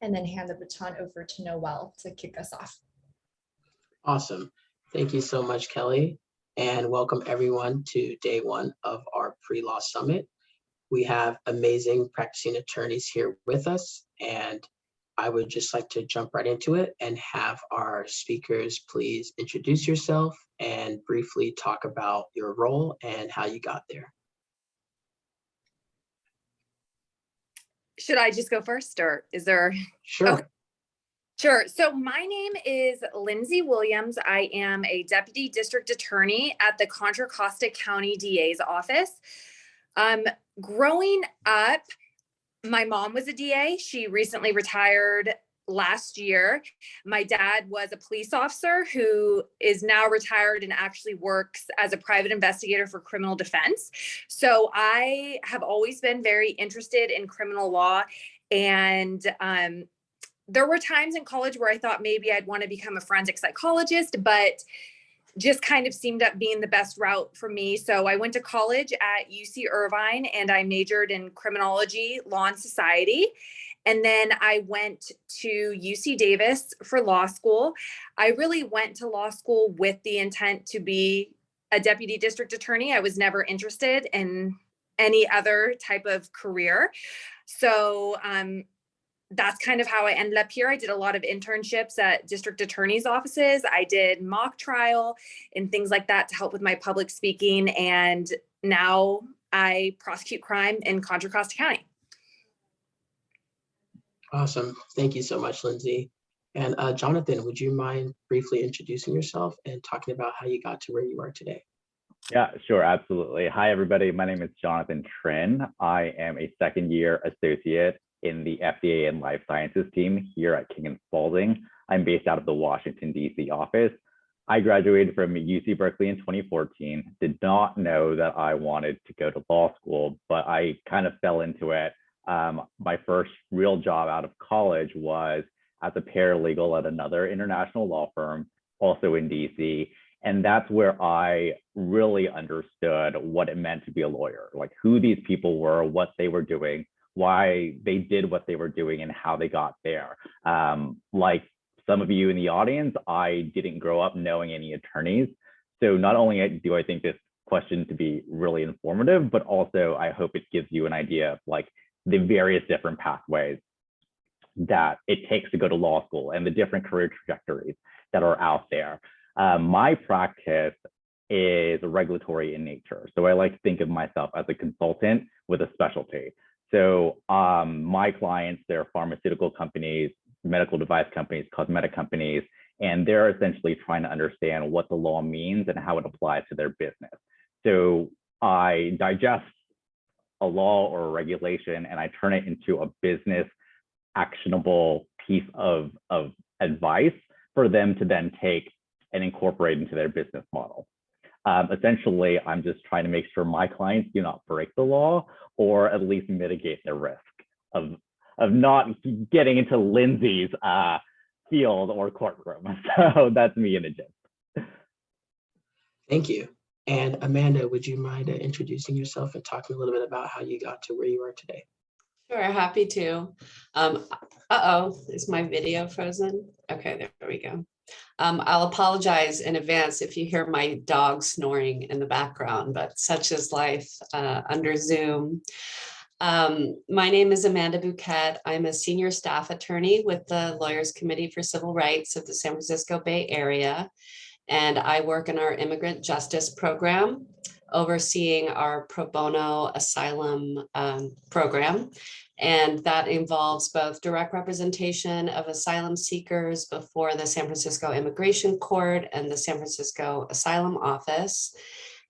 and then hand the baton over to Noel to kick us off. Awesome. Thank you so much, Kelly. And welcome everyone to day one of our pre-law summit. We have amazing practicing attorneys here with us, and I would just like to jump right into it and have our speakers please introduce yourself and briefly talk about your role and how you got there. Should I just go first, or is there? Sure. Okay. Sure. So my name is Lindsey Williams. I am a deputy district attorney at the Contra Costa County DA's office. Growing up, my mom was a DA. She recently retired last year. My dad was a police officer who is now retired and actually works as a private investigator for criminal defense. So I have always been very interested in criminal law, and there were times in college where I thought maybe I'd want to become a forensic psychologist, but just kind of seemed up being the best route for me. So I went to college at UC Irvine and I majored in criminology, law, and society. And then I went to UC Davis for law school. I really went to law school with the intent to be a deputy district attorney. I was never interested in any other type of career. So that's kind of how I ended up here. I did a lot of internships at district attorneys' offices. I did mock trial and things like that to help with my public speaking. And now I prosecute crime in Contra Costa County. Awesome. Thank you so much, Lindsey. And Jonathan, would you mind briefly introducing yourself and talking about how you got to where you are today? Yeah, sure, absolutely. Hi, everybody. My name is Jonathan Trinh. I am a second-year associate in the FDA and Life Sciences team here at King & Spalding. I'm based out of the Washington, D.C. office. I graduated from UC Berkeley in 2014, did not know that I wanted to go to law school, but I kind of fell into it. My first real job out of college was as a paralegal at another international law firm, also in DC. And that's where I really understood what it meant to be a lawyer, like who these people were, what they were doing, why they did what they were doing, and how they got there. Like some of you in the audience, I didn't grow up knowing any attorneys. So not only do I think this question to be really informative, but also I hope it gives you an idea of like the various different pathways that it takes to go to law school and the different career trajectories that are out there. My practice is regulatory in nature. So I like to think of myself as a consultant with a specialty. So my clients, they're pharmaceutical companies, medical device companies, cosmetic companies, and they're essentially trying to understand what the law means and how it applies to their business. So I digest a law or a regulation and I turn it into a business actionable piece of advice for them to then take and incorporate into their business model. Essentially, I'm just trying to make sure my clients do not break the law or at least mitigate their risk of not getting into Lindsey's field or courtroom. So that's me in a gist. Thank you. And Amanda, would you mind introducing yourself and talking a little bit about how you got to where you are today? Sure, happy to. Uh-oh, is my video frozen? Okay, there we go. I'll apologize in advance if you hear my dog snoring in the background, but such is life under Zoom. My name is Amanda Bhuket. I'm a senior staff attorney with the Lawyers Committee for Civil Rights of the San Francisco Bay Area, and I work in our immigrant justice program, overseeing our pro bono asylum program. And that involves both direct representation of asylum seekers before the San Francisco Immigration Court and the San Francisco Asylum Office.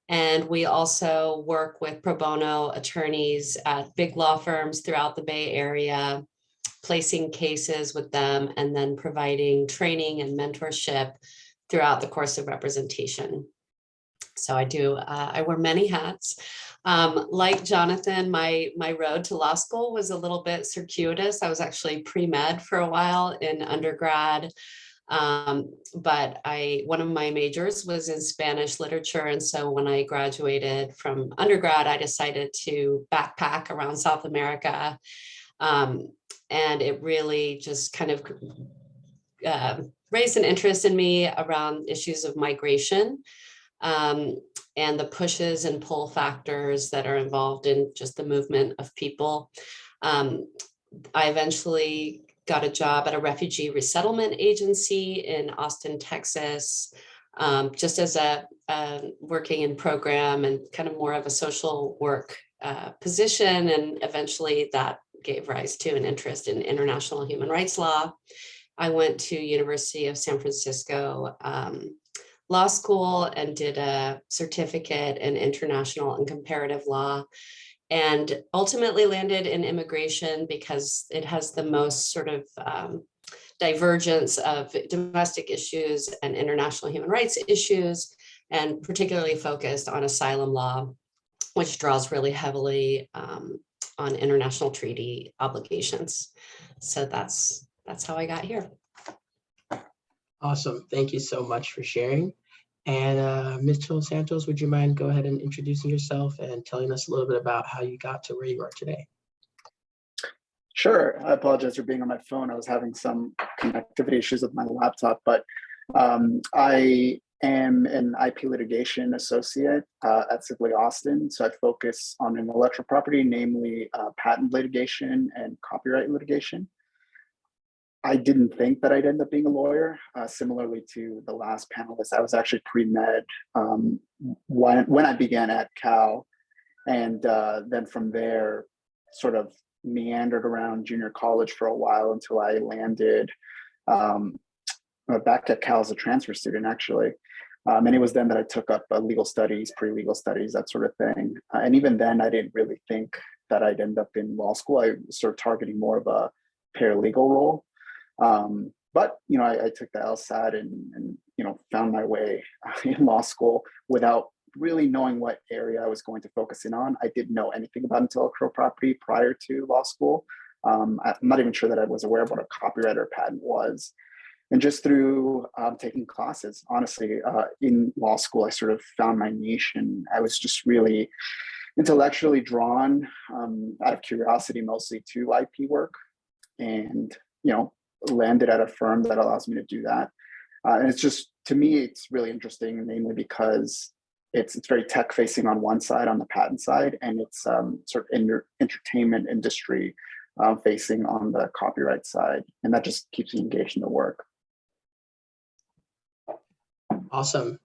And we also work with pro bono attorneys at big law firms throughout the Bay Area, placing cases with them and then providing training and mentorship throughout the course of representation. So I wear many hats. Like Jonathan, my road to law school was a little bit circuitous. I was actually pre-med for a while in undergrad, but one of my majors was in Spanish literature. And so when I graduated from undergrad, I decided to backpack around South America And it really just kind of raised an interest in me around issues of migration, and the pushes and pull factors that are involved in just the movement of people. I eventually got a job at a refugee resettlement agency in Austin, Texas, just as a working in program and kind of more of a social work position. And eventually that gave rise to an interest in international human rights law. I went to University of San Francisco Law School and did a certificate in international and comparative law, and ultimately landed in immigration because it has the most sort of divergence of domestic issues and international human rights issues, and particularly focused on asylum law, which draws really heavily on international treaty obligations. So that's how I got here. Awesome. Thank you so much for sharing. And Mitchell Santos, would you mind go ahead and introducing yourself and telling us a little bit about how you got to where you are today? Sure. I apologize for being on my phone. I was having some connectivity issues with my laptop, but I am an IP litigation associate at Sidley, Austin. So I focus on intellectual property, namely patent litigation and copyright litigation. I didn't think that I'd end up being a lawyer. Similarly to the last panelist, I was actually pre-med when I began at Cal. And then from there, sort of meandered around junior college for a while until I landed back at Cal as a transfer student, actually. And it was then that I took up legal studies, pre-legal studies, that sort of thing. And even then, I didn't really think that I'd end up in law school. I was sort of targeting more of a paralegal role. But, you know, I took the LSAT and, you know, found my way in law school without really knowing what area I was going to focus in on. I didn't know anything about intellectual property prior to law school. I'm not even sure that I was aware of what a copyright or patent was. And just through taking classes, honestly, in law school, I sort of found my niche, and I was just really intellectually drawn out of curiosity, mostly to IP work, and, you know, landed at a firm that allows me to do that. And it's just, to me, it's really interesting, namely because it's very tech facing on one side, on the patent side, and it's sort of entertainment industry facing on the copyright side. And that just keeps me engaged in the work. Awesome.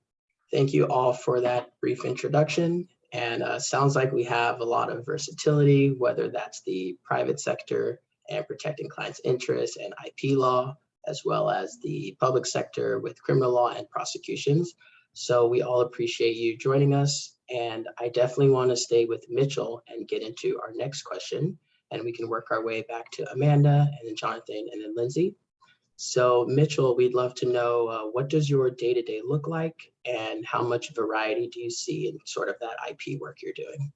Thank you all for that brief introduction. And sounds like we have a lot of versatility, whether that's the private sector and protecting clients' interests and IP law, as well as the public sector with criminal law and prosecutions. So we all appreciate you joining us. And I definitely want to stay with Mitchell and get into our next question. And we can work our way back to Amanda and then Jonathan and then Lindsey. So Mitchell, we'd love to know what does your day-to-day look like and how much variety do you see in sort of that IP work you're doing?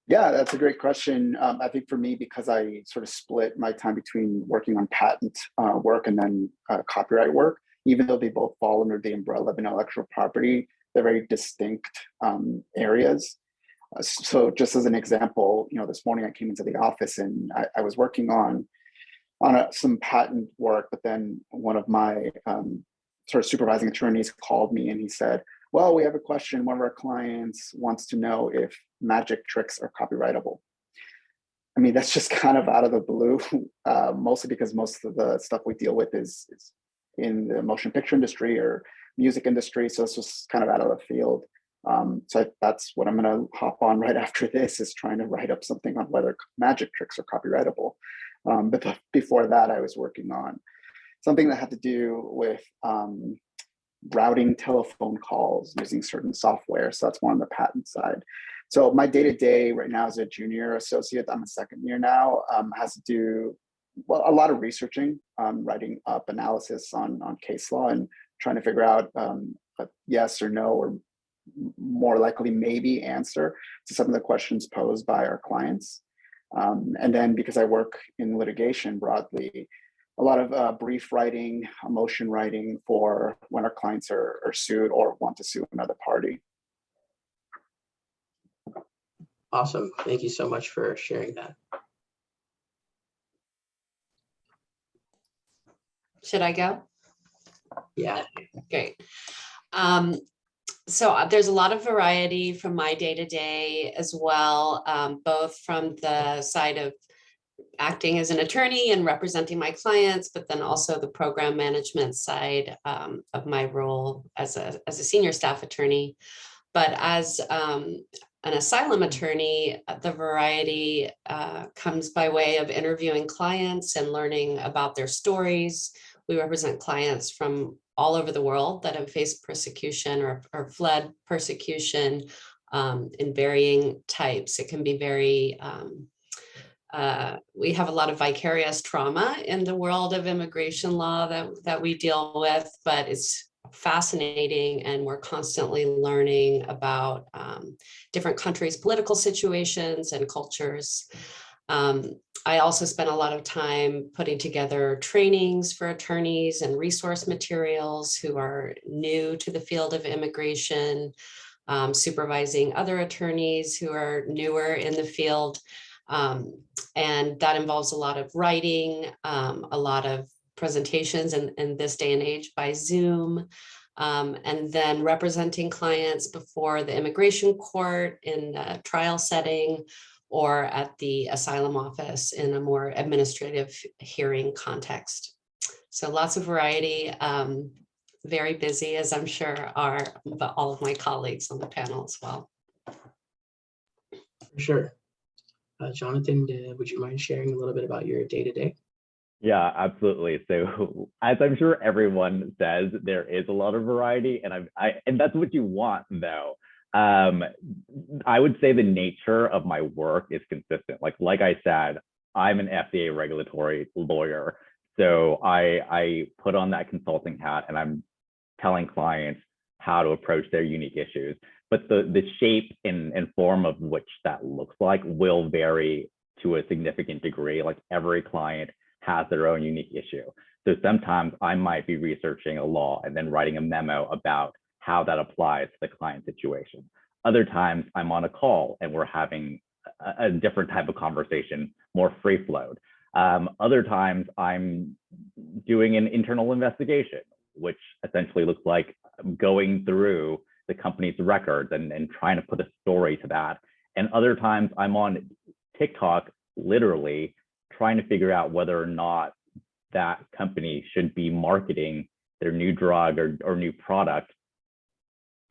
Yeah, that's a great question. I think for me, because I sort of split my time between working on patent work and then copyright work, even though they both fall under the umbrella of intellectual property, they're very distinct areas. So just as an example, you know, this morning I came into the office and I was working on some patent work, but then one of my sort of supervising attorneys called me and he said, well, we have a question. One of our clients wants to know if magic tricks are copyrightable. I mean, that's just kind of out of the blue, mostly because most of the stuff we deal with is in the motion picture industry or music industry. So it's just kind of out of the field. So that's what I'm going to hop on right after this, is trying to write up something on whether magic tricks are copyrightable. But before that, I was working on something that had to do with routing telephone calls using certain software. So that's more on the patent side. So my day-to-day right now as a junior associate, I'm a second year now, has to do, well, a lot of researching, writing up analysis on case law and trying to figure out a yes or no, or more likely maybe answer to some of the questions posed by our clients. And then because I work in litigation broadly, a lot of brief writing, motion writing for when our clients are sued or want to sue another party. Awesome. Thank you so much for sharing that. Should I go? Yeah. Great. So there's a lot of variety from my day-to-day as well, both from the side of acting as an attorney and representing my clients, but then also the program management side of my role as a senior staff attorney. But as an asylum attorney, the variety comes by way of interviewing clients and learning about their stories. We represent clients from all over the world that have faced persecution or fled persecution in varying types. It can be very, we have a lot of vicarious trauma in the world of immigration law that we deal with, but it's fascinating, and we're constantly learning about different countries' political situations and cultures. I also spent a lot of time putting together trainings for attorneys and resource materials who are new to the field of immigration, supervising other attorneys who are newer in the field. And that involves a lot of writing, a lot of presentations in this day and age by Zoom, and then representing clients before the immigration court in a trial setting or at the asylum office in a more administrative hearing context. So lots of variety, very busy, as I'm sure are all of my colleagues on the panel as well. For sure. Jonathan, would you mind sharing a little bit about your day-to-day? Yeah, absolutely. So as I'm sure everyone says, there is a lot of variety, and and that's what you want, though. I would say the nature of my work is consistent. Like I said, I'm an FDA regulatory lawyer, so I put on that consulting hat, and I'm telling clients how to approach their unique issues. But the shape and form of which that looks like will vary to a significant degree. Like every client has their own unique issue. So sometimes I might be researching a law and then writing a memo about how that applies to the client situation. Other times I'm on a call and we're having a different type of conversation, more free flowed. Other times I'm doing an internal investigation, which essentially looks like going through the company's records and trying to put a story to that. And other times I'm on TikTok, literally trying to figure out whether or not that company should be marketing their new drug or new product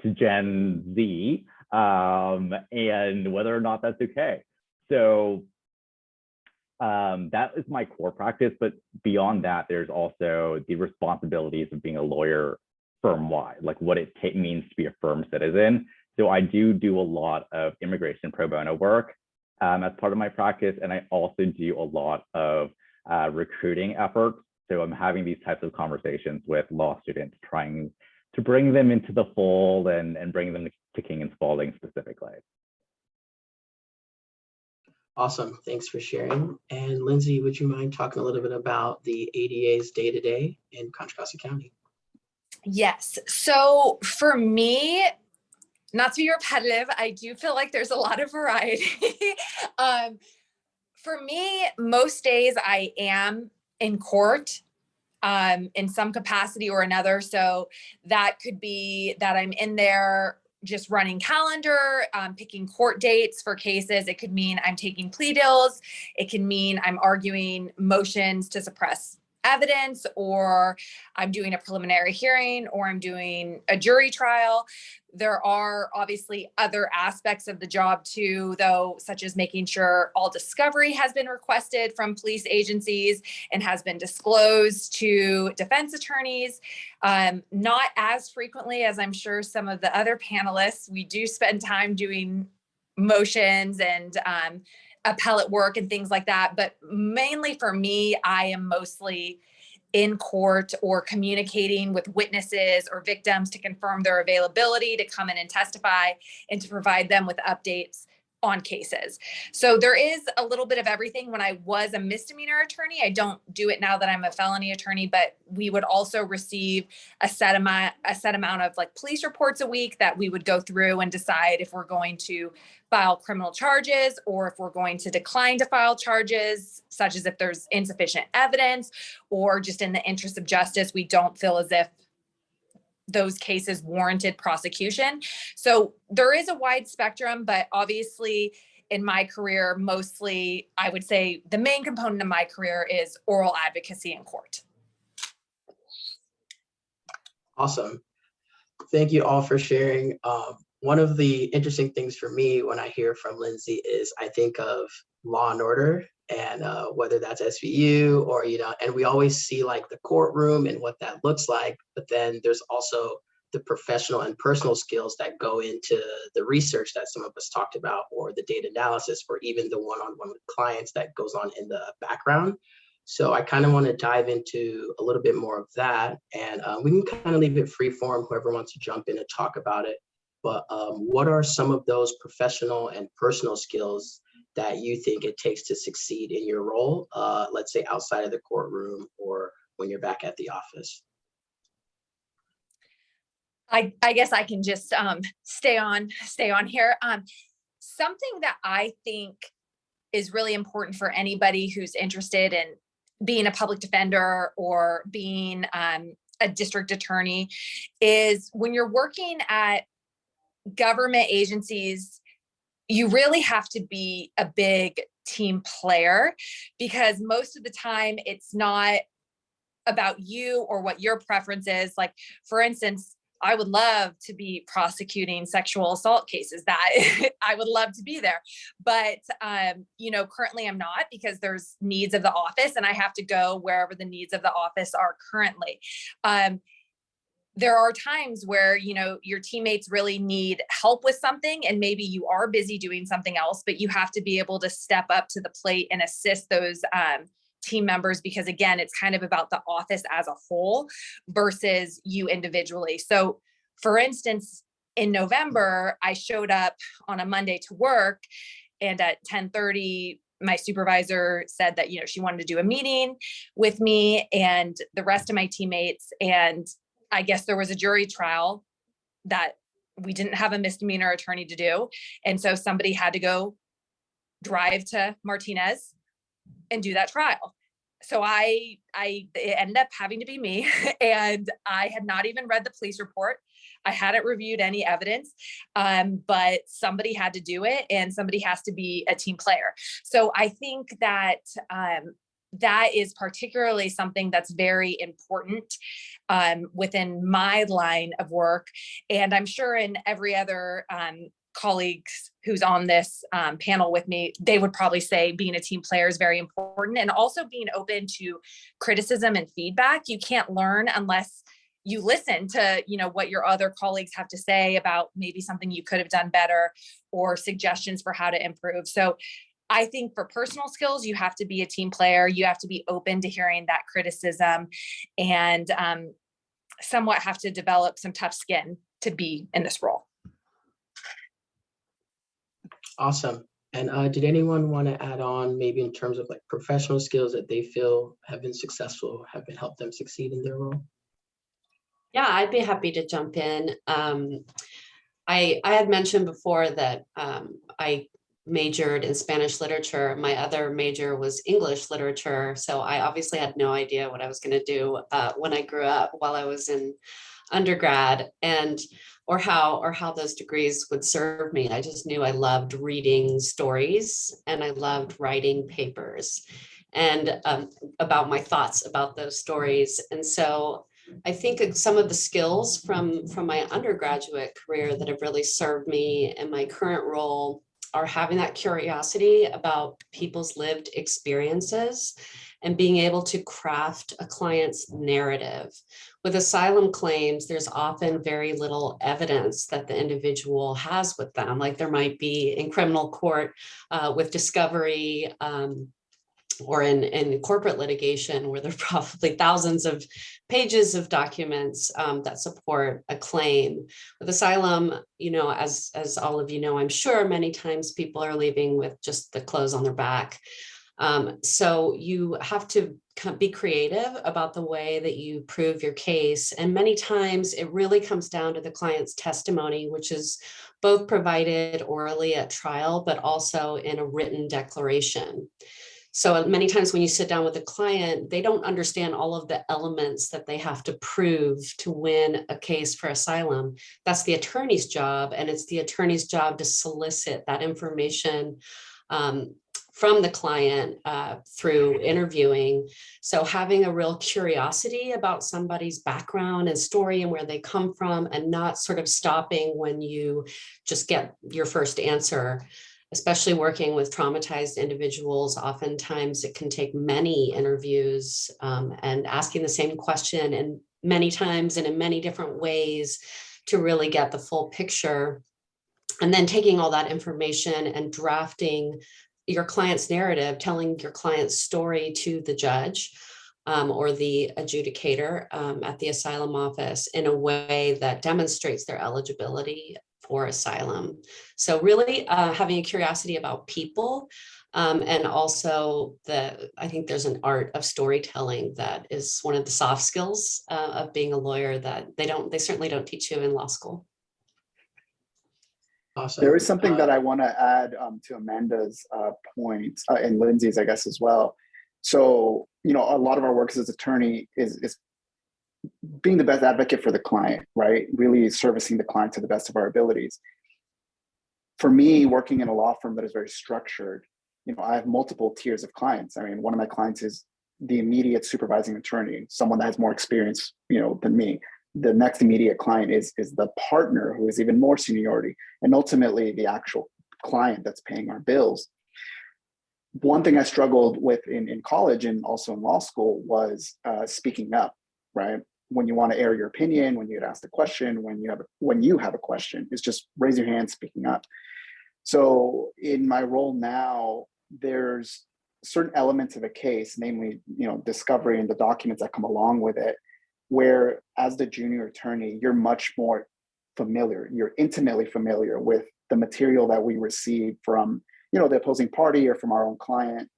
to Gen Z, and whether or not that's okay. So that is my core practice, but beyond that, there's also the responsibilities of being a lawyer firm-wide, like what it means to be a firm citizen. So I do a lot of immigration pro bono work as part of my practice, and I also do a lot of recruiting efforts. So I'm having these types of conversations with law students, trying to bring them into the fold and bring them to King and Spalding specifically. Awesome, thanks for sharing. And Lindsey, would you mind talking a little bit about the ADA's day-to-day in Contra Costa County? Yes. So for me, not to be repetitive, I do feel like there's a lot of variety. For me, most days I am in court in some capacity or another. So that could be that I'm in there just running calendar, picking court dates for cases. It could mean I'm taking plea deals. It can mean I'm arguing motions to suppress evidence, or I'm doing a preliminary hearing, or I'm doing a jury trial. There are obviously other aspects of the job too, though, such as making sure all discovery has been requested from police agencies and has been disclosed to defense attorneys. Not as frequently as I'm sure some of the other panelists. We do spend time doing motions and appellate work and things like that. But mainly for me, I am mostly in court or communicating with witnesses or victims to confirm their availability to come in and testify and to provide them with updates on cases. So there is a little bit of everything. When I was a misdemeanor attorney, I don't do it now that I'm a felony attorney, but we would also receive a set amount of like police reports a week that we would go through and decide if we're going to file criminal charges or if we're going to decline to file charges, such as if there's insufficient evidence or just in the interest of justice, we don't feel as if those cases warranted prosecution. So there is a wide spectrum, but obviously in my career, mostly I would say the main component of my career is oral advocacy in court. Awesome. Thank you all for sharing. One of the interesting things for me when I hear from Lindsey is I think of Law and Order, and whether that's SVU or, and we always see like the courtroom and what that looks like, but then there's also the professional and personal skills that go into the research that some of us talked about, or the data analysis, or even the one-on-one with clients that goes on in the background. So I kind of want to dive into a little bit more of that, and we can kind of leave it free form, whoever wants to jump in and talk about it. But what are some of those professional and personal skills that you think it takes to succeed in your role, let's say outside of the courtroom or when you're back at the office? I guess I can just stay on here. Something that I think is really important for anybody who's interested in being a public defender or being a district attorney is when you're working at government agencies, you really have to be a big team player, because most of the time it's not about you or what your preference is. Like, for instance, I would love to be prosecuting sexual assault cases. That I would love to be there, but currently I'm not, because there's needs of the office and I have to go wherever the needs of the office are currently. There are times where, your teammates really need help with something and maybe you are busy doing something else, but you have to be able to step up to the plate and assist those team members, because again, it's kind of about the office as a whole versus you individually. So for instance, in November, I showed up on a Monday to work, and at 10:30, my supervisor said that, she wanted to do a meeting with me and the rest of my teammates. And I guess there was a jury trial that we didn't have a misdemeanor attorney to do. And so somebody had to go drive to Martinez and do that trial. So it ended up having to be me, and I had not even read the police report. I hadn't reviewed any evidence, but somebody had to do it, and somebody has to be a team player. So I think that that is particularly something that's very important within my line of work. And I'm sure in every other colleagues who's on this panel with me, they would probably say being a team player is very important, and also being open to criticism and feedback. You can't learn unless you listen to, what your other colleagues have to say about maybe something you could have done better or suggestions for how to improve. So I think for personal skills, you have to be a team player. You have to be open to hearing that criticism, and somewhat have to develop some tough skin to be in this role. Awesome. And did anyone want to add on, maybe in terms of like professional skills that they feel have been successful, have been helped them succeed in their role? Yeah, I'd be happy to jump in. I had mentioned before that I majored in Spanish literature. My other major was English literature. So I obviously had no idea what I was going to do when I grew up while I was in undergrad, or how those degrees would serve me. I just knew I loved reading stories and I loved writing papers and about my thoughts about those stories. And so I think some of the skills from my undergraduate career that have really served me in my current role are having that curiosity about people's lived experiences and being able to craft a client's narrative. With asylum claims, there's often very little evidence that the individual has with them. Like there might be in criminal court with discovery, or in corporate litigation, where there are probably thousands of pages of documents that support a claim. With asylum, as all of you know, I'm sure many times people are leaving with just the clothes on their back. So you have to be creative about the way that you prove your case. And many times it really comes down to the client's testimony, which is both provided orally at trial, but also in a written declaration. So many times when you sit down with a client, they don't understand all of the elements that they have to prove to win a case for asylum. That's the attorney's job, and it's the attorney's job to solicit that information from the client through interviewing. So having a real curiosity about somebody's background and story and where they come from, and not sort of stopping when you just get your first answer. Especially working with traumatized individuals, oftentimes it can take many interviews and asking the same question, and many times and in many different ways to really get the full picture. And then taking all that information and drafting your client's narrative, telling your client's story to the judge or the adjudicator at the asylum office in a way that demonstrates their eligibility for asylum. So really having a curiosity about people, and also I think there's an art of storytelling that is one of the soft skills of being a lawyer that they certainly don't teach you in law school. Awesome. There is something that I want to add to Amanda's point, and Lindsey's, I guess, as well. So, a lot of our work as attorney is being the best advocate for the client, right? Really servicing the client to the best of our abilities. For me, working in a law firm that is very structured, I have multiple tiers of clients. I mean, one of my clients is the immediate supervising attorney, someone that has more experience, than me. The next immediate client is the partner, who is even more seniority, and ultimately the actual client that's paying our bills. One thing I struggled with in college and also in law school was speaking up, right? When you want to air your opinion, when you get asked a question, when you have a question, it's just raise your hand, speaking up. So in my role now, there's certain elements of a case, namely, discovery and the documents that come along with it, where as the junior attorney, you're much more familiar, you're intimately familiar with the material that we receive from, the opposing party or from our own client.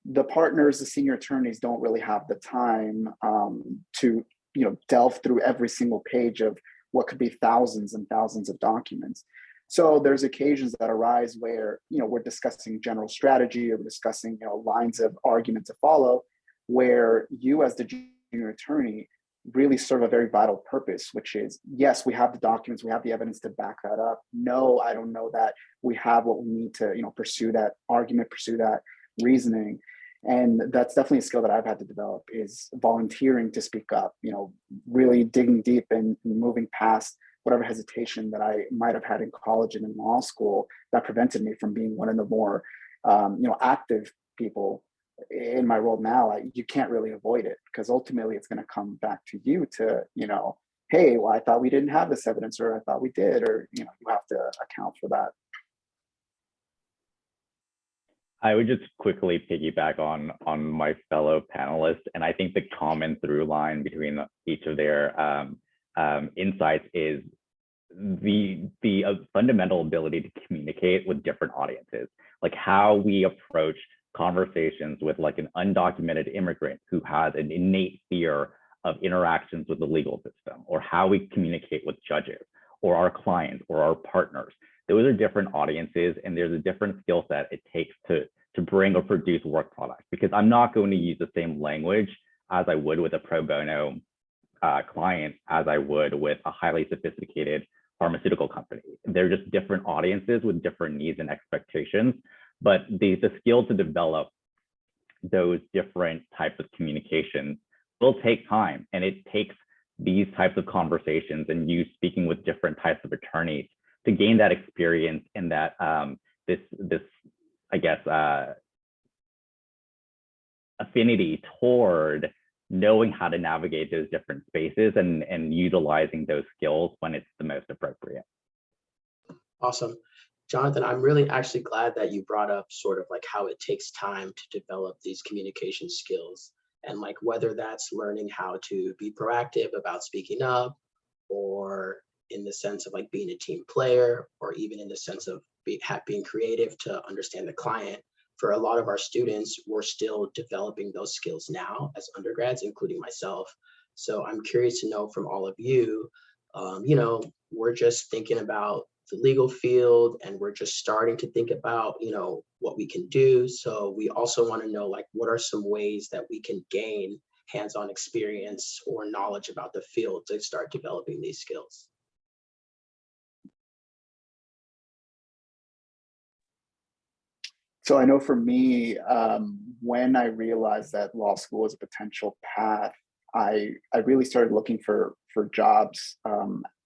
The partners, the senior attorneys, don't really have the time to, delve through every single page of what could be thousands and thousands of documents. So there's occasions that arise where, we're discussing general strategy, or we're discussing, lines of argument to follow, where you as the junior attorney really serve a very vital purpose, which is, yes, we have the documents, we have the evidence to back that up. No, I don't know that we have what we need to, pursue that argument, pursue that reasoning. And that's definitely a skill that I've had to develop, is volunteering to speak up, really digging deep and moving past whatever hesitation that I might have had in college and in law school that prevented me from being one of the more, active people. In my role now, you can't really avoid it, because ultimately it's going to come back to you to, hey, well, I thought we didn't have this evidence, or I thought we did, or, you have to account for that. I would just quickly piggyback on my fellow panelists, and I think the common through line between each of their insights is the fundamental ability to communicate with different audiences, like how we approach conversations with like an undocumented immigrant who has an innate fear of interactions with the legal system, or how we communicate with judges or our clients or our partners. Those are different audiences, and there's a different skill set it takes to bring or produce work product, because I'm not going to use the same language as I would with a pro bono client as I would with a highly sophisticated pharmaceutical company. They're just different audiences with different needs and expectations, but the skill to develop those different types of communications will take time, and it takes these types of conversations and you speaking with different types of attorneys to gain that experience and that this I guess affinity toward knowing how to navigate those different spaces and utilizing those skills when it's the most appropriate. Awesome. Jonathan, I'm really actually glad that you brought up sort of like how it takes time to develop these communication skills, and like whether that's learning how to be proactive about speaking up, or in the sense of like being a team player, or even in the sense of being creative to understand the client. For a lot of our students, we're still developing those skills now as undergrads, including myself. So I'm curious to know from all of you, we're just thinking about the legal field, and we're just starting to think about, what we can do. So we also want to know, like, what are some ways that we can gain hands-on experience or knowledge about the field to start developing these skills? So I know for me, when I realized that law school was a potential path, I really started looking for jobs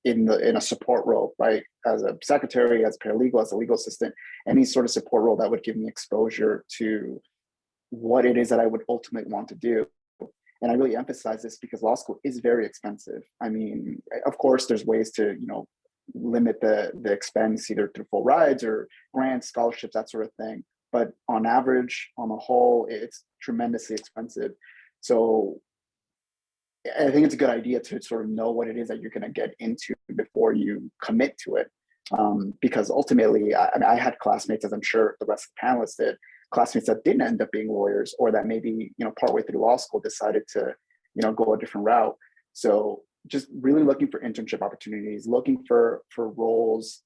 in a support role, right? As a secretary, as a paralegal, as a legal assistant, any sort of support role that would give me exposure to what it is that I would ultimately want to do. And I really emphasize this because law school is very expensive. I mean, of course, there's ways to, limit the expense either through full rides or grants, scholarships, that sort of thing. But on average, on the whole, it's tremendously expensive. So I think it's a good idea to sort of know what it is that you're going to get into before you commit to it. Because ultimately, I had classmates, as I'm sure the rest of the panelists did, classmates that didn't end up being lawyers, or that maybe, partway through law school decided to, go a different route. So just really looking for internship opportunities, looking for roles,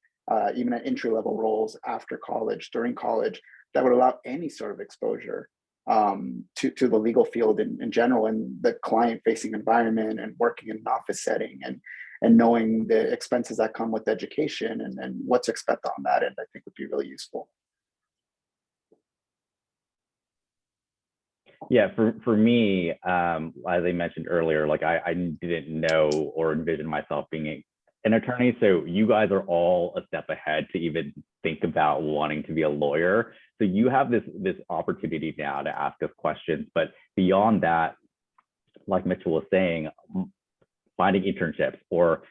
even at entry-level roles after college, during college, that would allow any sort of exposure to the legal field in general, and the client-facing environment, and working in an office setting, and knowing the expenses that come with education, and what to expect on that end, I think would be really useful. Yeah, for me, as I mentioned earlier, like I didn't know or envision myself being an attorney. So you guys are all a step ahead to even think about wanting to be a lawyer. So you have this opportunity now to ask us questions. But beyond that, like Mitchell was saying, finding internships or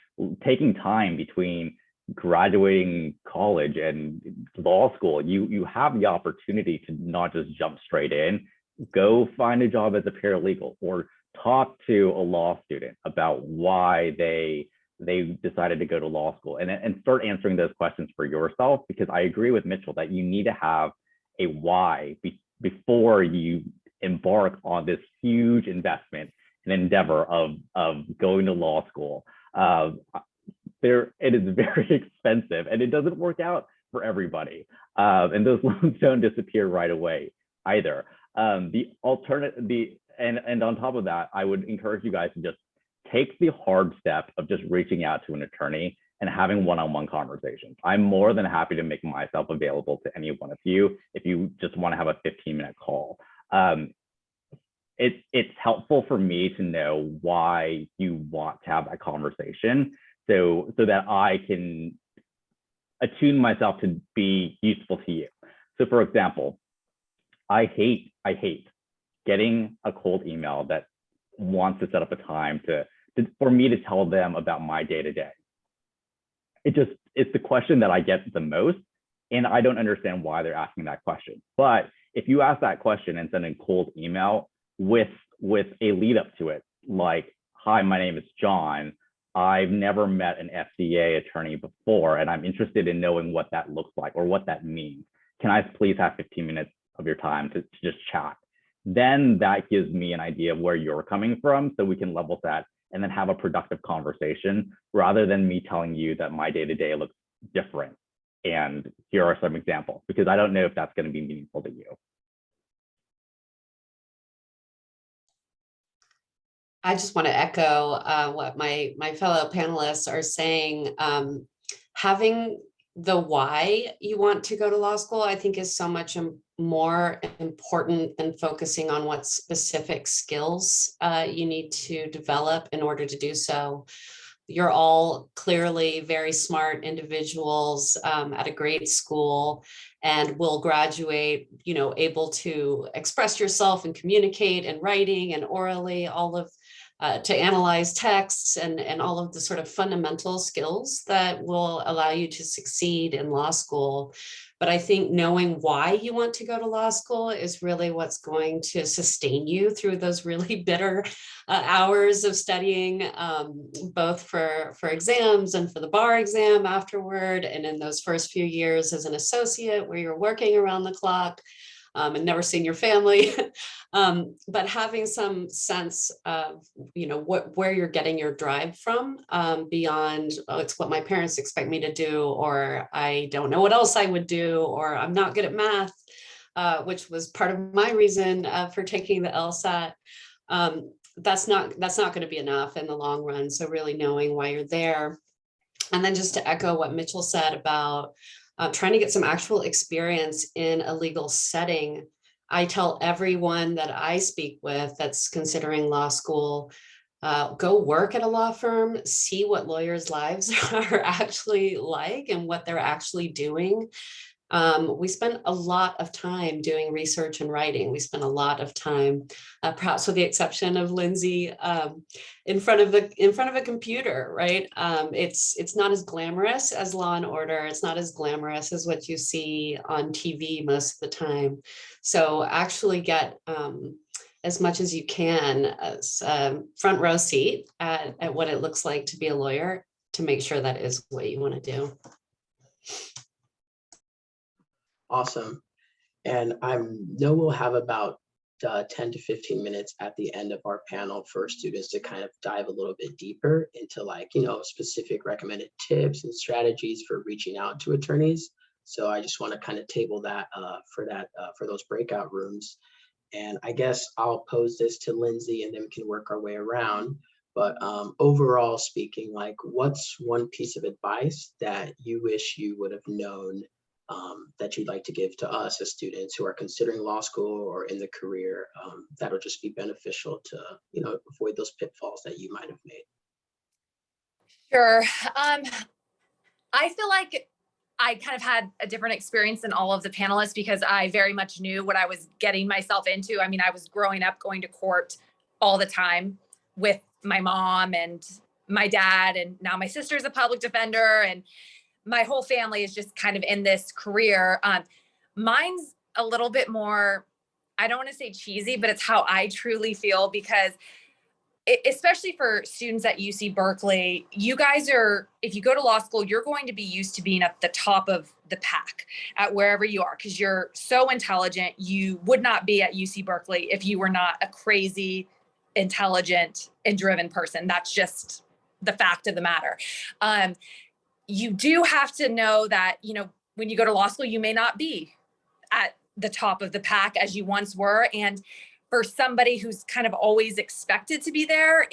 taking time between graduating college and law school, you have the opportunity to not just jump straight in. Go find a job as a paralegal, or talk to a law student about why they decided to go to law school, and start answering those questions for yourself. Because I agree with Mitchell that you need to have a why before you embark on this huge investment and endeavor of going to law school. It is very expensive, and it doesn't work out for everybody. And those loans don't disappear right away either. And on top of that, I would encourage you guys to just take the hard step of just reaching out to an attorney and having one-on-one conversations. I'm more than happy to make myself available to any one of you if you just want to have a 15-minute call. It's helpful for me to know why you want to have that conversation, so that I can attune myself to be useful to you. So for example, I hate getting a cold email that wants to set up a time for me to tell them about my day-to-day. It's the question that I get the most, and I don't understand why they're asking that question. But if you ask that question and send a cold email with a lead up to it, like, hi, my name is John. I've never met an FDA attorney before, and I'm interested in knowing what that looks like or what that means. Can I please have 15 minutes of your time to just chat? Then that gives me an idea of where you're coming from, so we can level set and then have a productive conversation, rather than me telling you that my day-to-day looks different and here are some examples, because I don't know if that's going to be meaningful to you. I just want to echo what my fellow panelists are saying. Having the why you want to go to law school, I think, is so much more important than focusing on what specific skills you need to develop in order to do so. You're all clearly very smart individuals at a great school, and will graduate, able to express yourself and communicate in writing and orally, all of to analyze texts and all of the sort of fundamental skills that will allow you to succeed in law school. But I think knowing why you want to go to law school is really what's going to sustain you through those really bitter hours of studying, both for exams and for the bar exam afterward, and in those first few years as an associate where you're working around the clock. And never seeing your family, but having some sense of, where you're getting your drive from, beyond, oh, it's what my parents expect me to do, or I don't know what else I would do, or I'm not good at math, which was part of my reason for taking the LSAT. That's not going to be enough in the long run. So really knowing why you're there. And then just to echo what Mitchell said about trying to get some actual experience in a legal setting. I tell everyone that I speak with that's considering law school, go work at a law firm, see what lawyers' lives are actually like and what they're actually doing. We spend a lot of time doing research and writing. We spend a lot of time, perhaps with the exception of Lindsey, in front of a computer, right? It's not as glamorous as Law and Order. It's not as glamorous as what you see on TV most of the time. So actually get as much as you can as front row seat at what it looks like to be a lawyer, to make sure that is what you want to do. Awesome. And I know we'll have about 10 to 15 minutes at the end of our panel for students to kind of dive a little bit deeper into specific recommended tips and strategies for reaching out to attorneys. So I just want to kind of table that for those breakout rooms. And I guess I'll pose this to Lindsey and then we can work our way around. But overall speaking, what's one piece of advice that you wish you would have known that you'd like to give to us as students who are considering law school or in the career, that'll just be beneficial to, avoid those pitfalls that you might have made? Sure. I feel like I kind of had a different experience than all of the panelists because I very much knew what I was getting myself into. I mean, I was growing up going to court all the time with my mom and my dad, and now my sister's a public defender, and my whole family is just kind of in this career. Mine's a little bit more, I don't want to say cheesy, but it's how I truly feel, because especially for students at UC Berkeley, you guys are, if you go to law school, you're going to be used to being at the top of the pack at wherever you are, because you're so intelligent. You would not be at UC Berkeley if you were not a crazy, intelligent, and driven person. That's just the fact of the matter. You do have to know that, when you go to law school, you may not be at the top of the pack as you once were. And for somebody who's kind of always expected to be there,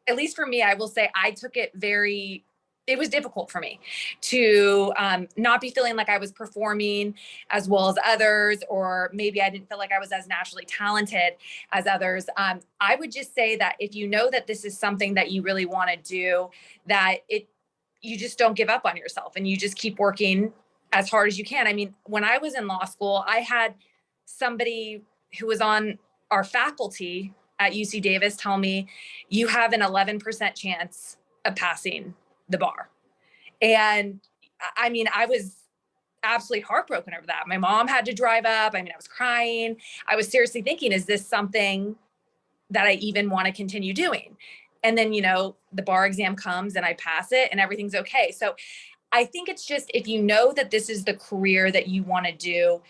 at least for me, I will say I took it it was difficult for me to not be feeling like I was performing as well as others, or maybe I didn't feel like I was as naturally talented as others. I would just say that if you know that this is something that you really want to do, that you just don't give up on yourself and you just keep working as hard as you can. I mean, when I was in law school, I had somebody who was on our faculty at UC Davis tell me, you have an 11% chance of passing the bar. And I mean, I was absolutely heartbroken over that. My mom had to drive up. I mean, I was crying. I was seriously thinking, is this something that I even want to continue doing? And then, the bar exam comes and I pass it and everything's okay. So I think it's just, if you know that this is the career that you want to do,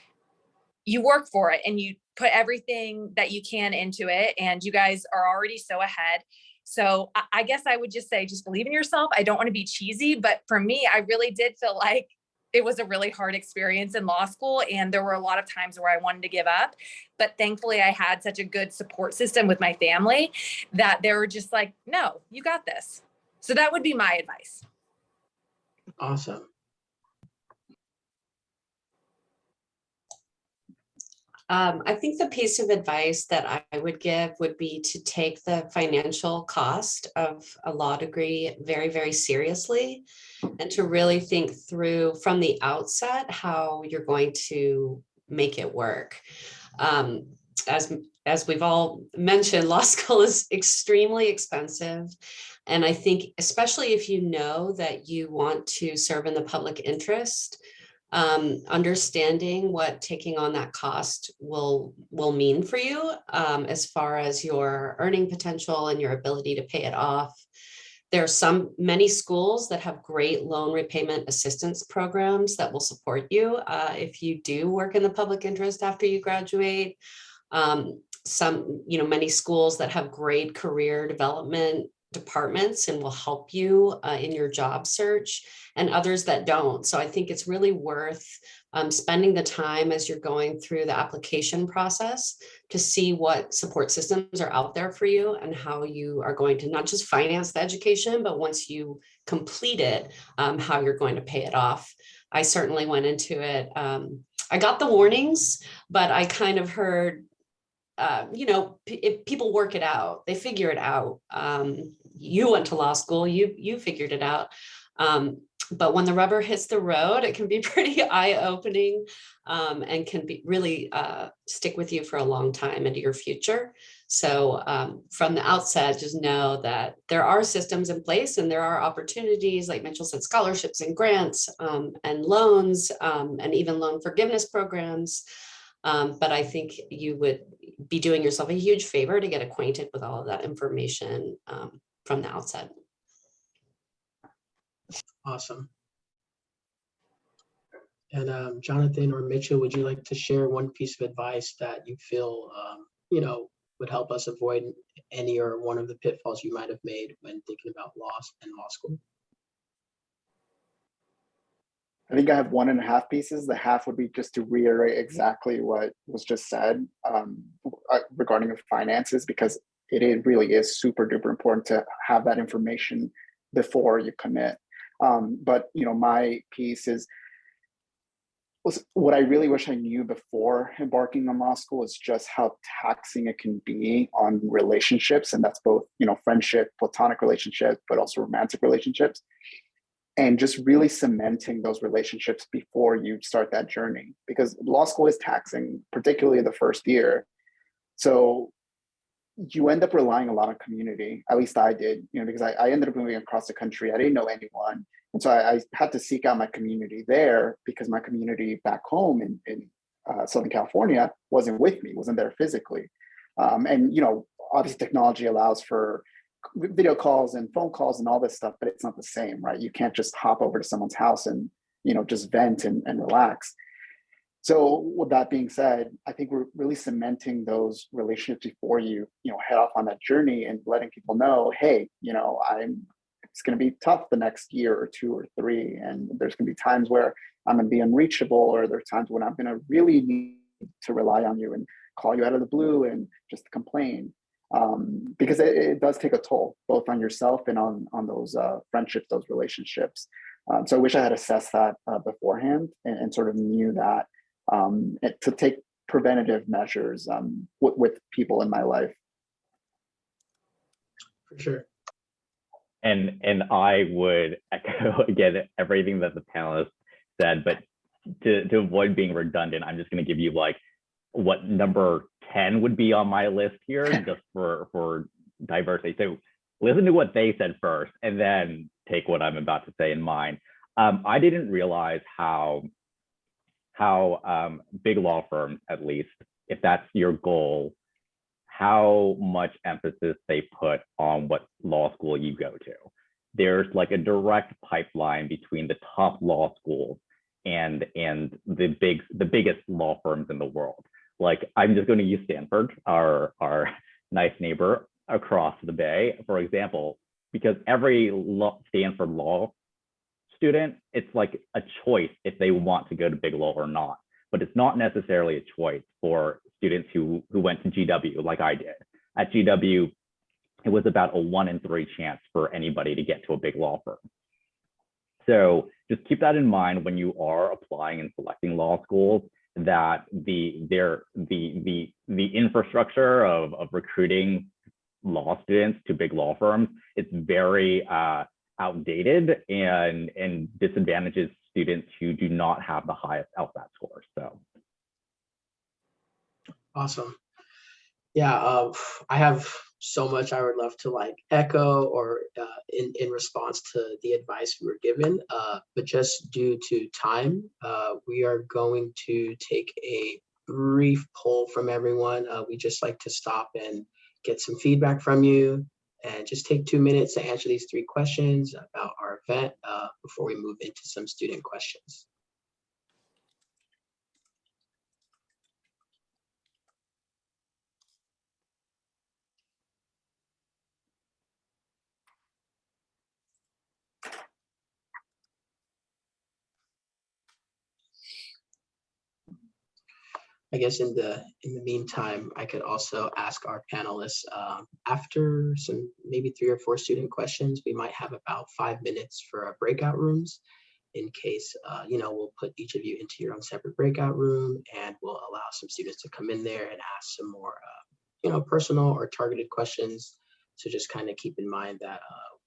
you work for it and you put everything that you can into it, and you guys are already so ahead. So I guess I would just say, just believe in yourself. I don't want to be cheesy, but for me, I really did feel like it was a really hard experience in law school. And there were a lot of times where I wanted to give up, but thankfully I had such a good support system with my family that they were just like, no, you got this. So that would be my advice. Awesome. I think the piece of advice that I would give would be to take the financial cost of a law degree very, very seriously, and to really think through from the outset how you're going to make it work. As as we've all mentioned, law school is extremely expensive. And I think, especially if you know that you want to serve in the public interest, understanding what taking on that cost will mean for you, as far as your earning potential and your ability to pay it off. There are many schools that have great loan repayment assistance programs that will support you if you do work in the public interest after you graduate. Many schools that have great career development departments and will help you in your job search, and others that don't. So I think it's really worth spending the time as you're going through the application process to see what support systems are out there for you and how you are going to not just finance the education, but once you complete it, how you're going to pay it off. I certainly went into it. I got the warnings, but I kind of heard, if people work it out, they figure it out. You went to law school, you figured it out. But when the rubber hits the road, it can be pretty eye-opening, and can be really stick with you for a long time into your future. So from the outset, just know that there are systems in place and there are opportunities, like Mitchell said, scholarships and grants, and loans, and even loan forgiveness programs. But I think you would be doing yourself a huge favor to get acquainted with all of that information from the outset. Awesome. And Jonathan or Mitchell, would you like to share one piece of advice that you feel, would help us avoid any or one of the pitfalls you might have made when thinking about law and law school? I think I have 1.5 pieces. The half would be just to reiterate exactly what was just said regarding the finances, because it really is super duper important to have that information before you commit. But my piece was what I really wish I knew before embarking on law school is just how taxing it can be on relationships, and that's both friendship, platonic relationships, but also romantic relationships, and just really cementing those relationships before you start that journey, because law school is taxing, particularly the first year. So you end up relying a lot on community. At least I did, because I ended up moving across the country. I didn't know anyone. And so I had to seek out my community there, because my community back home in Southern California wasn't with me, wasn't there physically. And obviously technology allows for video calls and phone calls and all this stuff, but it's not the same, right? You can't just hop over to someone's house and just vent and relax. So with that being said, I think we're really cementing those relationships before you head off on that journey, and letting people know, hey, it's going to be tough the next year or 2 or 3, and there's going to be times where I'm going to be unreachable, or there's times when I'm going to really need to rely on you and call you out of the blue and just complain, because it does take a toll both on yourself and on those friendships, those relationships. So I wish I had assessed that beforehand and sort of knew that to take preventative measures with people in my life. For sure. And I would echo again everything that the panelists said, but to avoid being redundant, I'm just going to give you like what number 10 would be on my list here, just for diversity. So listen to what they said first, and then take what I'm about to say in mind. I didn't realize how big law firms, at least if that's your goal, how much emphasis they put on what law school you go to. There's like a direct pipeline between the top law schools and the biggest law firms in the world. Like, I'm just going to use Stanford, our nice neighbor across the bay, for example, because every Stanford law student, it's like a choice if they want to go to big law or not. But it's not necessarily a choice for students who went to GW like I did. At GW, it was about a 1 in 3 chance for anybody to get to a big law firm. So just keep that in mind when you are applying and selecting law schools, that the infrastructure of recruiting law students to big law firms, it's very outdated and disadvantages students who do not have the highest LSAT scores. So awesome. Yeah, I have so much I would love to like echo or in response to the advice we were given, but just due to time, we are going to take a brief poll from everyone. We just like to stop and get some feedback from you and just take 2 minutes to answer these 3 questions about our event before we move into some student questions. I guess in the meantime, I could also ask our panelists after some maybe 3 or 4 student questions, we might have about 5 minutes for our breakout rooms in case, we'll put each of you into your own separate breakout room and we'll allow some students to come in there and ask some more, personal or targeted questions. So just kind of keep in mind that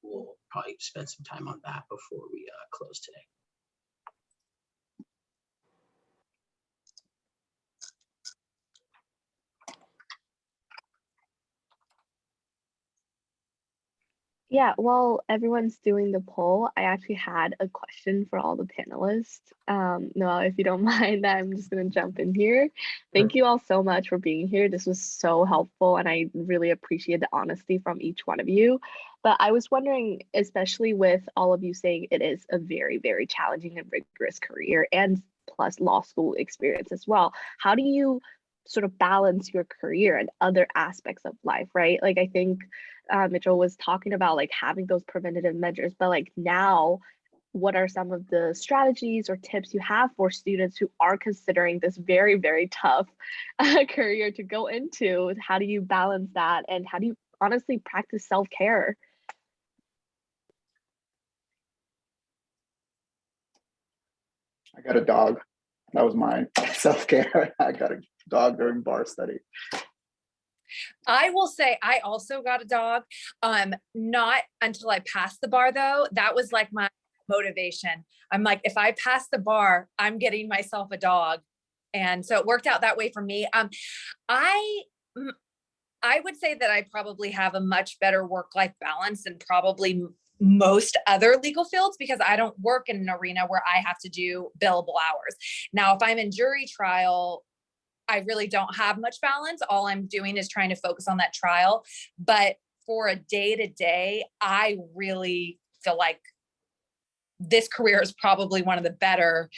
we'll probably spend some time on that before we close today. Yeah, while everyone's doing the poll, I actually had a question for all the panelists. Noel, if you don't mind, I'm just going to jump in here. Thank you all so much for being here. This was so helpful, and I really appreciate the honesty from each one of you. But I was wondering, especially with all of you saying it is a very, very challenging and rigorous career and plus law school experience as well, how do you sort of balance your career and other aspects of life, right? Like, I think Mitchell was talking about like having those preventative measures, but like now, what are some of the strategies or tips you have for students who are considering this very, very tough career to go into? How do you balance that? And how do you honestly practice self-care? I got a dog. That was mine. Self-care. I got a dog during bar study. I will say I also got a dog. Not until I passed the bar though. That was like my motivation. I'm like, if I pass the bar, I'm getting myself a dog. And so it worked out that way for me. I would say that I probably have a much better work-life balance than probably most other legal fields because I don't work in an arena where I have to do billable hours. Now, if I'm in jury trial, I really don't have much balance. All I'm doing is trying to focus on that trial. But for a day-to-day, I really feel like this career is probably one of the better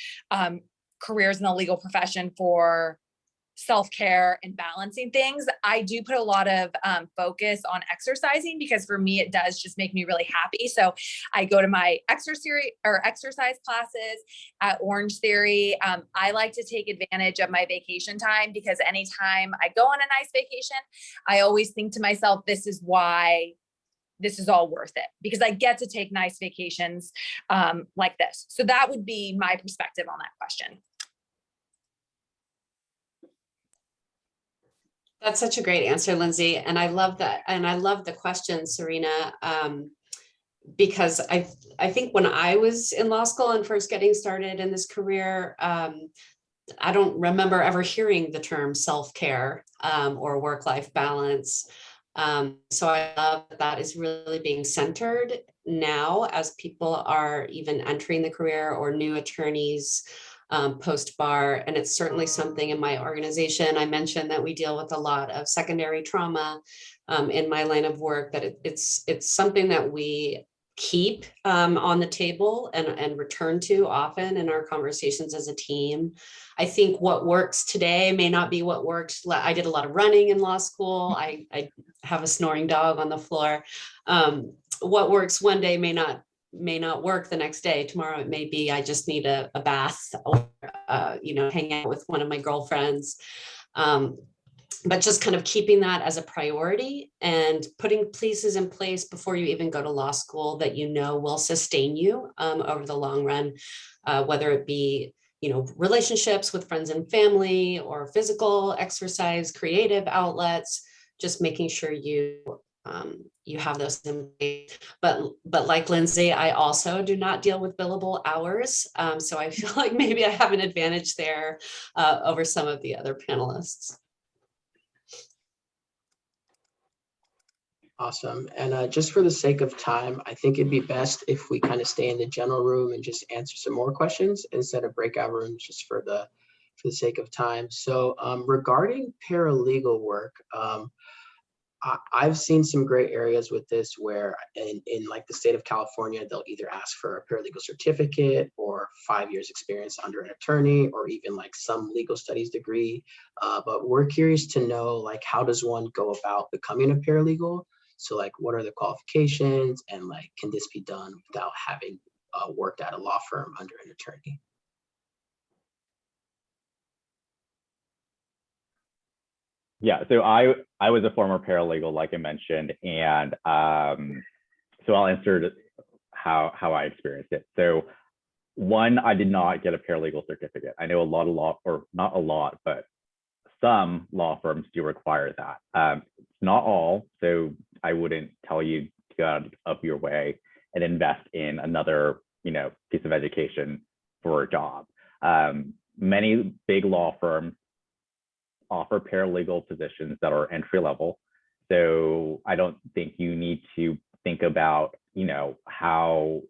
careers in the legal profession for self-care and balancing things. I do put a lot of focus on exercising because for me, it does just make me really happy. So I go to my exercise classes at Orange Theory. I like to take advantage of my vacation time because anytime I go on a nice vacation, I always think to myself, this is why this is all worth it because I get to take nice vacations like this. So that would be my perspective on that question. That's such a great answer, Lindsey. And I love that. And I love the question, Serena, because I think when I was in law school and first getting started in this career, I don't remember ever hearing the term self-care or work-life balance. So I love that is really being centered now as people are even entering the career or new attorneys post-bar. And it's certainly something in my organization. I mentioned that we deal with a lot of secondary trauma in my line of work, that it's something that we keep on the table and return to often in our conversations as a team. I think what works today may not be what worked. I did a lot of running in law school. I have a snoring dog on the floor. What works one day may not work the next day. Tomorrow it may be I just need a bath or hang out with one of my girlfriends. But just kind of keeping that as a priority and putting pieces in place before you even go to law school that will sustain you over the long run, whether it be relationships with friends and family or physical exercise, creative outlets, just making sure you have those in place. But like Lindsey, I also do not deal with billable hours. So I feel like maybe I have an advantage there over some of the other panelists. Awesome. And just for the sake of time, I think it'd be best if we kind of stay in the general room and just answer some more questions instead of breakout rooms, just for the sake of time. So regarding paralegal work, I've seen some great areas with this where in like the state of California, they'll either ask for a paralegal certificate or 5 years experience under an attorney, or even like some legal studies degree. But we're curious to know, like, how does one go about becoming a paralegal? So like, what are the qualifications, and like, can this be done without having worked at a law firm under an attorney? Yeah, so I was a former paralegal, like I mentioned, and so I'll answer how I experienced it. So one, I did not get a paralegal certificate. I know a lot of or not a lot, but some law firms do require that. Not all, so I wouldn't tell you to go out of your way and invest in another, piece of education for a job. Many big law firms offer paralegal positions that are entry level. So I don't think you need to think about, how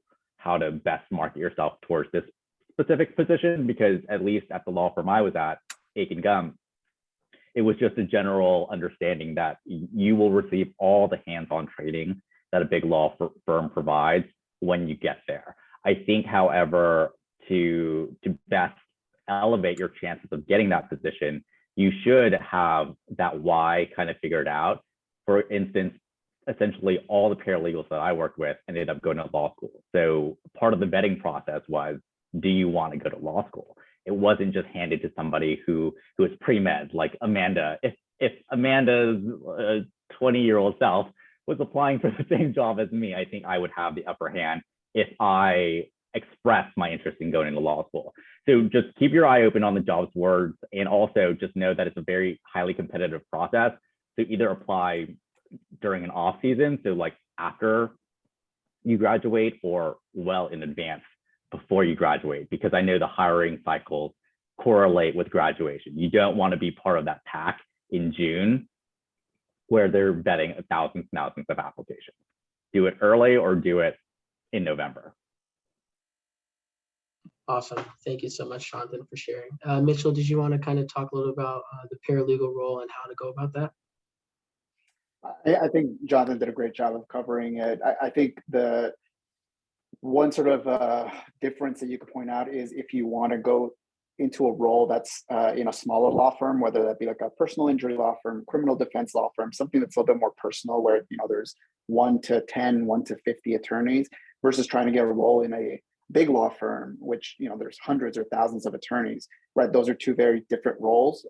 to best market yourself towards this specific position, because at least at the law firm I was at, Aiken Gum, it was just a general understanding that you will receive all the hands-on training that a big law firm provides when you get there. I think, however, to best elevate your chances of getting that position, you should have that why kind of figured out. For instance, essentially all the paralegals that I worked with ended up going to law school. So part of the vetting process was, do you want to go to law school? It wasn't just handed to somebody who was pre-med, like Amanda. If Amanda's 20-year-old self was applying for the same job as me, I think I would have the upper hand if I expressed my interest in going to law school. So just keep your eye open on the jobs words, and also just know that it's a very highly competitive process. So either apply during an off season, so like after you graduate, or well in advance before you graduate, because I know the hiring cycles correlate with graduation. You don't want to be part of that pack in June where they're vetting thousands and thousands of applications. Do it early or do it in November. Awesome. Thank you so much, Jonathan, for sharing. Mitchell, did you want to kind of talk a little about the paralegal role and how to go about that? I think Jonathan did a great job of covering it. I think the one sort of difference that you could point out is if you want to go into a role that's in a smaller law firm, whether that be like a personal injury law firm, criminal defense law firm, something that's a little bit more personal, where there's 1 to 10, 1 to 50 attorneys, versus trying to get a role in a big law firm, which there's hundreds or thousands of attorneys, right? Those are two very different roles.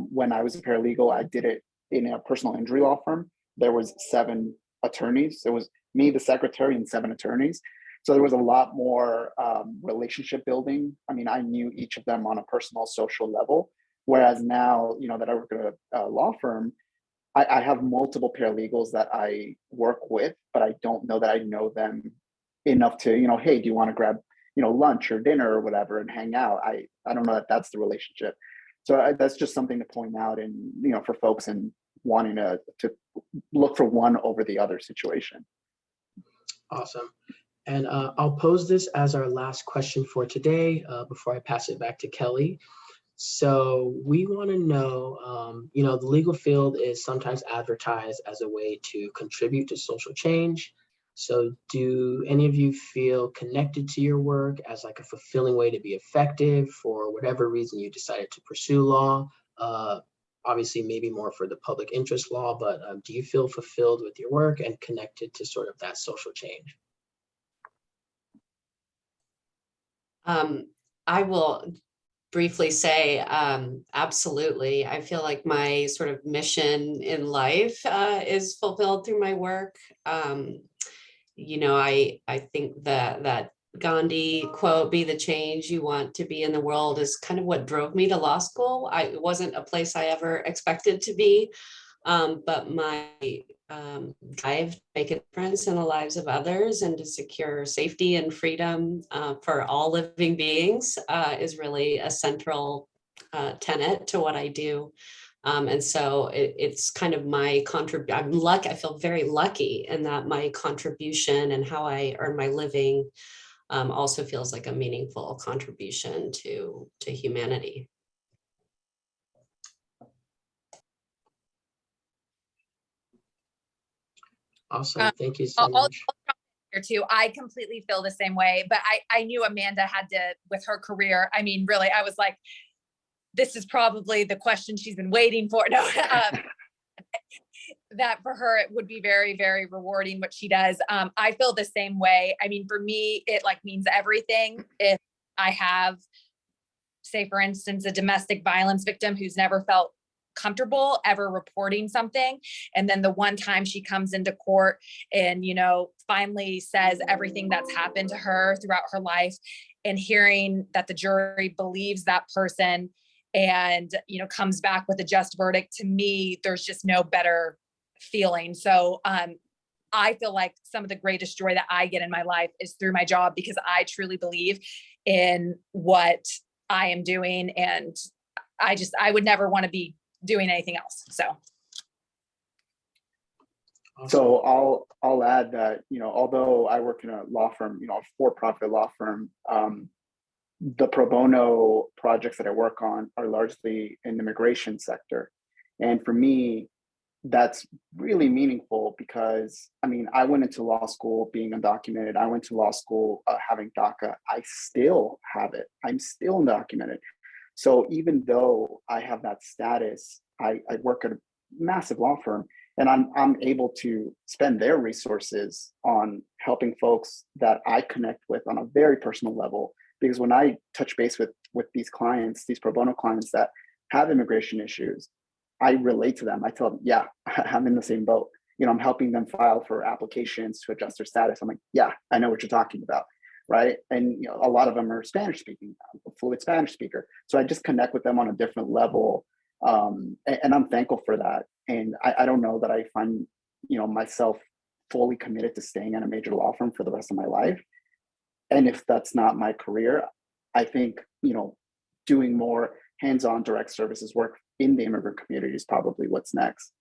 When I was a paralegal, I did it in a personal injury law firm. There was 7 attorneys. It was me, the secretary, and 7 attorneys. So there was a lot more relationship building. I mean, I knew each of them on a personal, social level. Whereas now, that I work at a law firm, I have multiple paralegals that I work with, but I don't know that I know them enough to, hey, do you want to grab, lunch or dinner or whatever and hang out? I don't know that that's the relationship. So that's just something to point out, and, for folks and wanting to look for one over the other situation. Awesome. And I'll pose this as our last question for today before I pass it back to Kelly. So we want to know, the legal field is sometimes advertised as a way to contribute to social change. So do any of you feel connected to your work as like a fulfilling way to be effective for whatever reason you decided to pursue law? Obviously, maybe more for the public interest law, but do you feel fulfilled with your work and connected to sort of that social change? I will briefly say, absolutely. I feel like my sort of mission in life is fulfilled through my work. I think that Gandhi quote, "Be the change you want to be in the world," is kind of what drove me to law school. It wasn't a place I ever expected to be, but my drive to make a difference in the lives of others and to secure safety and freedom for all living beings is really a central tenet to what I do. And so it's kind of my I feel very lucky in that my contribution and how I earn my living also feels like a meaningful contribution to humanity. Awesome. Thank you so I'll much. here too. I completely feel the same way, but I knew Amanda had to, with her career. I mean, really, I was like, this is probably the question she's been waiting for. No, that for her, it would be very, very rewarding what she does. I feel the same way. I mean, for me, it like means everything. If I have, say, for instance, a domestic violence victim who's never felt comfortable ever reporting something, and then the one time she comes into court and, you know, finally says everything that's happened to her throughout her life, and hearing that the jury believes that person and, you know, comes back with a just verdict, to me, there's just no better feeling. So I feel like some of the greatest joy that I get in my life is through my job, because I truly believe in what I am doing, and I would never want to be doing anything else. So So I'll add that, you know, although I work in a law firm, you know, a for-profit law firm, the pro bono projects that I work on are largely in the immigration sector. And for me, that's really meaningful because, I mean, I went into law school being undocumented. I went to law school having DACA. I still have it. I'm still undocumented. So even though I have that status, I work at a massive law firm, and I'm able to spend their resources on helping folks that I connect with on a very personal level. Because when I touch base with these clients, these pro bono clients that have immigration issues, I relate to them. I tell them, yeah, I'm in the same boat. You know, I'm helping them file for applications to adjust their status. I'm like, yeah, I know what you're talking about, right? And you know, a lot of them are Spanish speaking, a fluid Spanish speaker. So I just connect with them on a different level, and I'm thankful for that. And I don't know that I find, you know, myself fully committed to staying at a major law firm for the rest of my life. And if that's not my career, I think, you know, doing more hands-on direct services work in the immigrant community is probably what's next.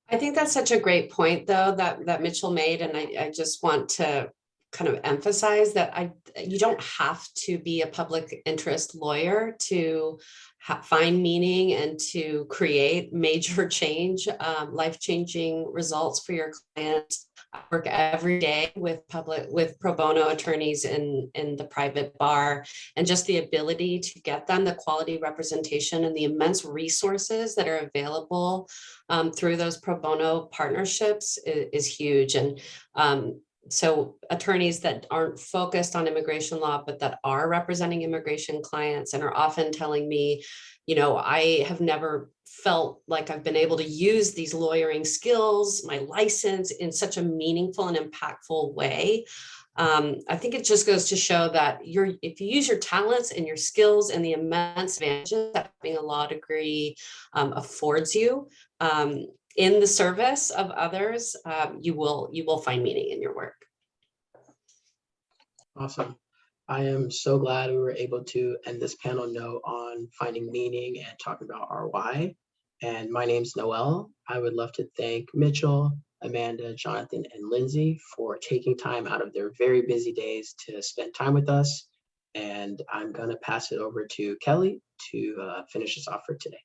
I think that's such a great point, though, that Mitchell made. And I just want to kind of emphasize that you don't have to be a public interest lawyer to find meaning and to create major change, life-changing results for your clients. I work every day with pro bono attorneys in the private bar, and just the ability to get them the quality representation and the immense resources that are available through those pro bono partnerships is huge. And so attorneys that aren't focused on immigration law, but that are representing immigration clients and are often telling me, you know, I have never felt like I've been able to use these lawyering skills, my license, in such a meaningful and impactful way. I think it just goes to show that if you use your talents and your skills and the immense advantages that having a law degree affords you, in the service of others, you will find meaning in your work. Awesome. I am so glad we were able to end this panel note on finding meaning and talking about our why. And my name's Noel. I would love to thank Mitchell, Amanda, Jonathan, and Lindsey for taking time out of their very busy days to spend time with us. And I'm going to pass it over to Kelly to finish us off for today.